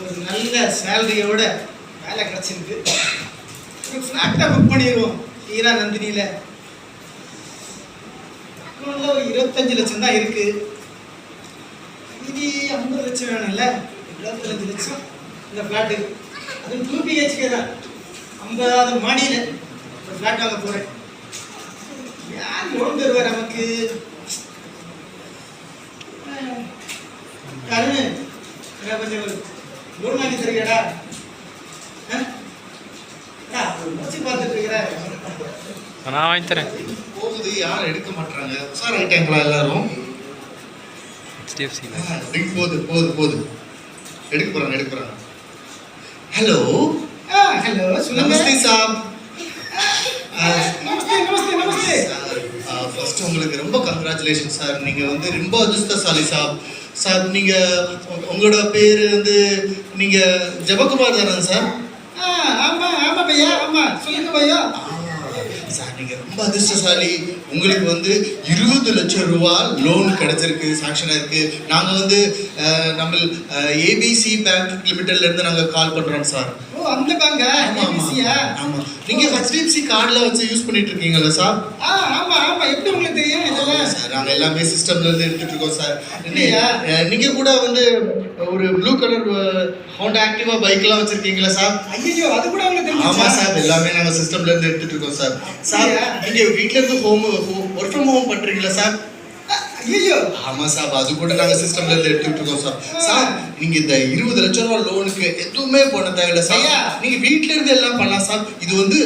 ஒரு நல்ல சேலரியோட வேலை கிடைச்சிருக்கு. ஒரு ஃப்ளாட்டை புக் பண்ணிடுவோம் ஈரா நந்தினியில். அக்கௌண்ட்டில் ஒரு 25 லட்சம் தான் இருக்கு. இது 50 லட்சம் வேணும்ல, 25 லட்சம் இந்த ஃப்ளாட்டு. அது 2 BHK தான், 50வது மாடியில் ஒரு ஃப்ளாட் வாங்க போகிறேன். யார் லோன் தருவார் நமக்கு? கருணு கொஞ்சம் லோன் வாங்கி தருவியாடா? பார்த்துட்டு இருக்கிற நான் வாங்கி தரேன். போகுது, யாரும் எடுக்க மாட்டாங்க. சார் ஆயிட்டாங்களா எல்லாரும்? போகுது போகுது போகுது எடுக்க போறாங்க. ஹலோ ஹலோ, நமஸ்தே சார். நமஸ்தே. ஃபர்ஸ்ட் உங்களுக்கு ரொம்ப கங்க்ராச்சுலேஷன் சார். நீங்க வந்து ரொம்ப அதிர்ஷ்டசாலி சார். சார் நீங்க உங்களோட பேரு வந்து நீங்க ஜெபகுமார் தானே சார்? ஆமா பையா, ஆமா சொல்லுங்க பையா. சார் நீங்க ரொம்ப அதிர்ஷ்டசாலி. உங்களுக்கு வந்து 20 லட்சம் ரூபா லோன் கிடைச்சிருக்கு, சாங்ஷன் இருக்கு. நாங்க வந்து நம்ம ABC பேங்க் லிமிடெட்ல இருந்து நாங்க கால் பண்றோம் சார். ஓ, அந்த பேங்கா? ஆமா. நீங்க HDFC கார்டுல வச்சு யூஸ் பண்ணிட்டு இருக்கீங்களா சார்? ஆமா. எப்படி உங்களுக்கு தெரியும் இதெல்லாம்? சார் நாங்க எல்லாமே சிஸ்டம்ல இருந்து எடுத்துட்டு இருக்கோம் சார். நீங்க கூட வந்து ஒரு ப்ளூ கலர் ஹோண்டா ஆக்டிவா பைக்லாம் வச்சிருக்கீங்களா சார்? ஐயோ, அது கூட உங்களுக்கு தெரியும்? ஆமா சார், எல்லாமே நாங்க சிஸ்டம்ல இருந்து எடுத்துட்டு இருக்கோம் சார். சார் நீங்க வீட்ல இருந்து ஒர்க் ஃப்ரம் ஹோம் பண்றீங்களா சார்? ஐயோ ஆமா சார், அது கூட நாங்க சிஸ்டம்ல இருந்து எடுத்துட்டு இருக்கோம் சார். சார் நீங்க இந்த 20 லட்சம் ரூபாய் லோனுக்கு எதுவுமே பண்ண தேவையில்லை சார். நீங்க வீட்ல இருந்து எல்லாம் பண்ணலாம் சார். இது வந்து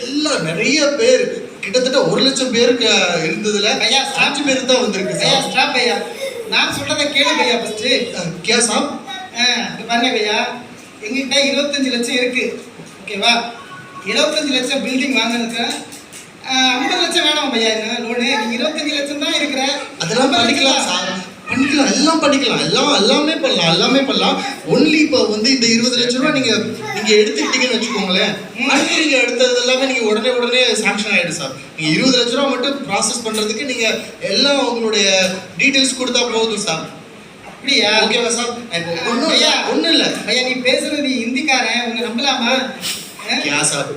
எல்லாம் நிறைய பேர், கிட்டத்தட்ட 1 லட்சம் பேருக்கு இருந்ததுல 5 பேர் தான் வந்திருக்கு சார். ஸ்டாப் பையா, நான் சொல்றதை கேளு பையா. ஃபர்ஸ்ட் கே சார், பாருங்க பையா, எங்கிட்ட 25 லட்சம் இருக்கு, ஓகேவா? 25 லட்சம் பில்டிங் வாங்கினதுக்கு 50 லட்சம் வேணாம் பையா லோனு. நீங்க 25 லட்சம் தான் இருக்கிற. அதெல்லாம் பண்ணிக்கலாம் சார், பண்ணிக்கலாம், எல்லாம் பண்ணிக்கலாம், எல்லாமே பண்ணலாம். ஒன்லி இப்போ வந்து இந்த 20 லட்சம் ரூபாய் நீங்க எடுத்துக்கிட்டீங்கன்னு வச்சுக்கோங்களேன். அடுத்து நீங்க எடுத்தது எல்லாமே நீங்க உடனே சாங்ஷன் ஆயிடும் சார். நீங்க 20 லட்ச ரூபா மட்டும் ப்ராசஸ் பண்றதுக்கு நீங்க எல்லாம் உங்களுடைய டீடைல்ஸ் கொடுத்தா போதும் சார். அப்படியா? ஓகேவா சார்? ஒன்றும் இல்லை பையா, நீ பேசுறது நீ ஹிந்திக்காரன், உங்க நம்பலாமா? சார்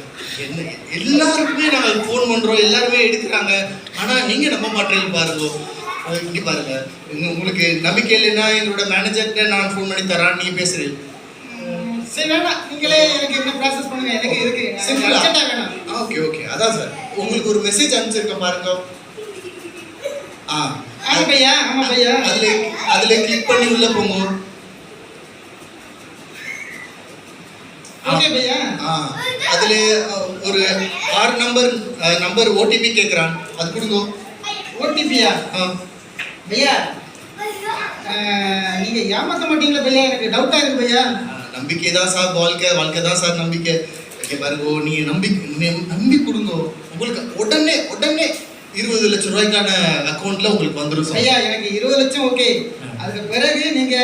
என்ன எல்லாருக்குமே நாங்கள் ஃபோன் பண்றோம், எல்லாருமே எடுக்கிறாங்க. ஆனா நீங்க நம்ப மாட்டேங்க பாருங்க. இங்க பாருங்க, உங்களுக்கு நம்பிக்கை இல்லைன்னா எங்களோட மேனேஜர்கிட்ட நான் ஃபோன் பண்ணி தரேன், நீங்க பேசுறீங்க. சரி வேணாம், நீங்களே எனக்கு என்ன ப்ராசஸ் பண்ணுங்க, எனக்கு இருக்கு அர்ஜென்ட்டா வேணாம். ஓகே அதான் சார், உங்களுக்கு ஒரு மெசேஜ் அனுப்பிச்சிருக்கேன் பாருங்க. ஆமா பையா. அதுல கிளிக் பண்ணி உள்ள போங்க. ஓகே பையா. அதுல ஒரு 6 நம்பர் OTP கேக்குறான், அது கொடுங்க. OTPயா? பையா நீங்க ஏமாத்த மாட்டீங்களா பையா? எனக்கு டவுட்டா இருக்கு பையா. நம்பிக்கை தான் சார் வாழ்க்கை தான் சார் நம்பிக்கை. இங்க பாருங்க, நீங்க நம்பி கொடுங்க. உங்களுக்கு உடனே 20 லட்சம் ரூபாய்க்கான அக்கௌண்ட்ல உங்களுக்கு வந்துடும் சார். ஐயா எனக்கு 20 லட்சம் ஓகே. அதுக்கு பிறகு நீங்க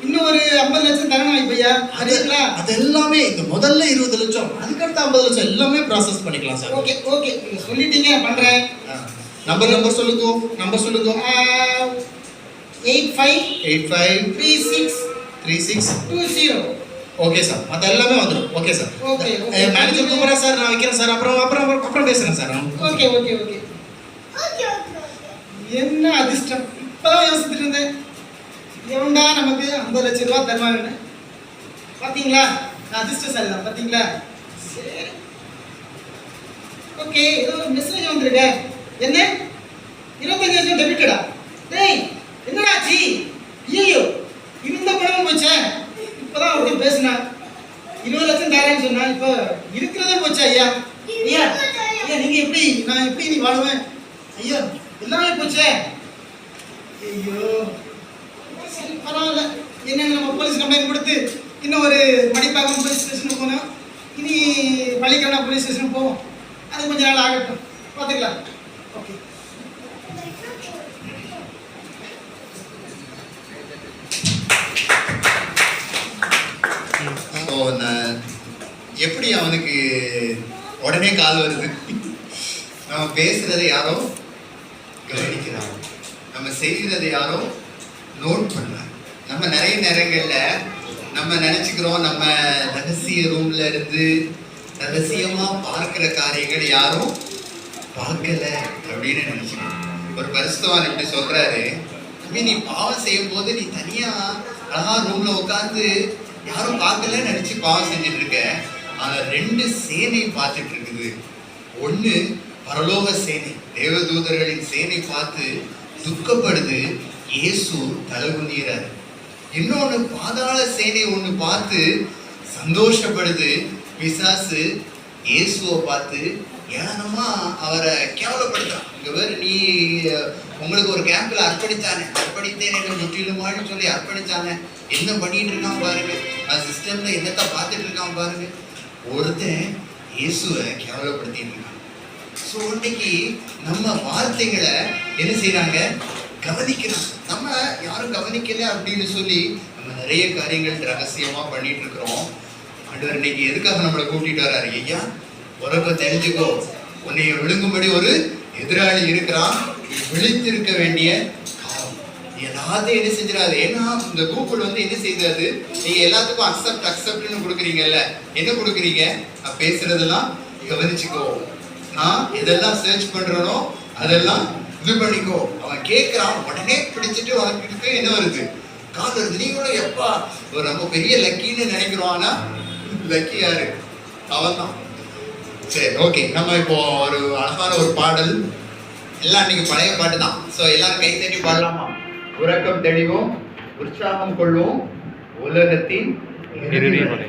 இன்னும் ஒரு 50 லட்சம் தரணும் பையா. அது எல்லாமே இந்த முதல்ல 20 லட்சம், அதுக்கடுத்து 50 லட்சம் எல்லாமே ப்ராசஸ் பண்ணிக்கலாம் சார். ஓகே நீங்க சொல்லிட்டீங்க, பண்றேன். நம்பர் சொல்லுங்க. 85363620. ஓகே சார், மற்ற எல்லாமே வந்துடும். Okay sir. ஓகே மேனேஜர் கூப்பிட்றேன் சார், நான் வைக்கிறேன் சார். அப்புறம் பேசுறேன் சார். ஓகே. என்ன அதிர்ஷ்டம்! இப்பதான் யோசிச்சுட்டு இருந்தேன், எவன்டா நமக்கு 50 லட்சம் ரூபாய் தருவாங்கன்னு. பாத்தீங்களா, நான் அதிர்ஷ்டசாலி தான், பாத்தீங்களா? சரி ஓகே, ஏதோ ஒரு மெசேஜ் வந்திருக்க. என்ன 25 லட்சம் டெபிட்டடா? டேய் என்னடா ஆச்சு? ஐயோ இந்த பணமும் போச்சே. இப்பதான் அவர்கிட்ட பேசினா 20 லட்சம் தரேன்னு சொன்னா, இப்போ இருக்கிறதே போச்சா? ஐயா நீங்க எப்படி, நான் எப்படி நீ வாழுவேன்? ஐயோ எல்லாமே போச்சே. ஐயோ சரி பரவாயில்ல, என்னங்க நம்ம போலீஸ் கம்ப்ளைண்ட் கொடுத்து இன்னும் ஒரு மடிப்பாக்கம் போலீஸ் ஸ்டேஷனுக்கு போனோம். இனி பள்ளிக்கரணா போலீஸ் ஸ்டேஷனுக்கு போவோம். அது கொஞ்ச நாள் ஆகட்டும், பார்த்துக்கலாம். ஓகே எப்படி அவனுக்கு உடனே கால் வருது? நம்ம பேசுறதை யாரோ கவனிக்கிறாங்க, நம்ம செய்கிறதை யாரோ நோட் பண்ணாங்க. நம்ம நிறைய நேரங்கள்ல நம்ம நினைச்சுக்கிறோம் நம்ம ரகசிய ரூம்ல இருந்து ரகசியமா பார்க்கிற காரியங்கள் யாரும் பார்க்கல அப்படின்னு நினைச்சுக்கணும். ஒரு பரிசுத்தவான் இப்படி சொல்றாரு, நீ பாவம் செய்யும் போது நீ தனியா அழகா ரூம்ல உட்கார்ந்து யாரும் பார்க்கலன்னு நினைச்சு பாவம் செஞ்சுட்டு இருக்க. ஆனா 2 சேனை பார்த்துட்டு இருக்குது. ஒண்ணு பரலோக சேனை, தேவதூதர்களின் சேனை பார்த்து துக்கப்படுது, இயேசு தலகுனிறாரு. இன்னொன்னு பாதாள சேனை ஒண்ணு பார்த்து சந்தோஷப்படுது, பிசாசு இயேசுவை பார்த்து ஏளனமா அவரை கேவலப்படுத்தான். இங்க வேறு நீ உங்களுக்கு ஒரு கேம்ப்ல அர்ப்பணித்தேன் என்று முற்றிலுமான்னு சொல்லி அர்ப்பணிச்சானே, என்ன பண்ணிட்டு இருக்கான் பாருங்க, அது சிஸ்டம்ல என்னத்த பார்த்துட்டு இருக்கான் பாருங்க. ஒருத்தன் இயேசுவை கேவலப்படுத்திட்டு இருக்கான். ஸோ இன்னைக்கு நம்ம வார்த்தைகளை என்ன செய்யறாங்க, கவனிக்கிறாங்க. நம்ம யாரும் கவனிக்கல அப்படின்னு சொல்லி நம்ம நிறைய காரியங்கள் ரகசியமா பண்ணிட்டு இருக்கிறோம். ஆண்டவர் இன்னைக்கு எதுக்காக நம்மளை கூட்டிட்டு வர்றாரு? ஐயா, உறக்க தெரிஞ்சுக்கோ, உன்னைய விழுங்கும்படி ஒரு எதிராளி இருக்கிறான், விழித்திருக்க வேண்டிய காலம். எல்லாத்தையும் என்ன செஞ்சிடாது. ஏன்னா இந்த கூகுள் வந்து என்ன செய்யாது, நீங்க எல்லாத்துக்கும் அக்செப்ட்னு கொடுக்குறீங்கல்ல, என்ன கொடுக்குறீங்க, நான் பேசுறதெல்லாம் கவனிச்சுக்கோ, நான் எதெல்லாம் சர்ச் பண்றனோ அதெல்லாம் இது பண்ணிக்கோ. அவன் கேட்கிறான், உடனே பிடிச்சிட்டு அவனுக்கு என்ன வருது, கால் வருது. நீ கூட எப்பா ஒரு ரொம்ப பெரிய லக்கின்னு நினைக்கிறோம், ஆனா லக்கி யாரு, அவன் தான். சரி, ஓகே. நம்ம இப்போ ஒரு அழகான ஒரு பாடல், எல்லாம் இன்னைக்கு பழைய பாட்டு தான். ஸோ எல்லாரும் கை தட்டி பாடலாமா? உறக்கம் தெளிவோம், உற்சாகம் கொள்வோம், உலகத்தின் இறுதி வரை.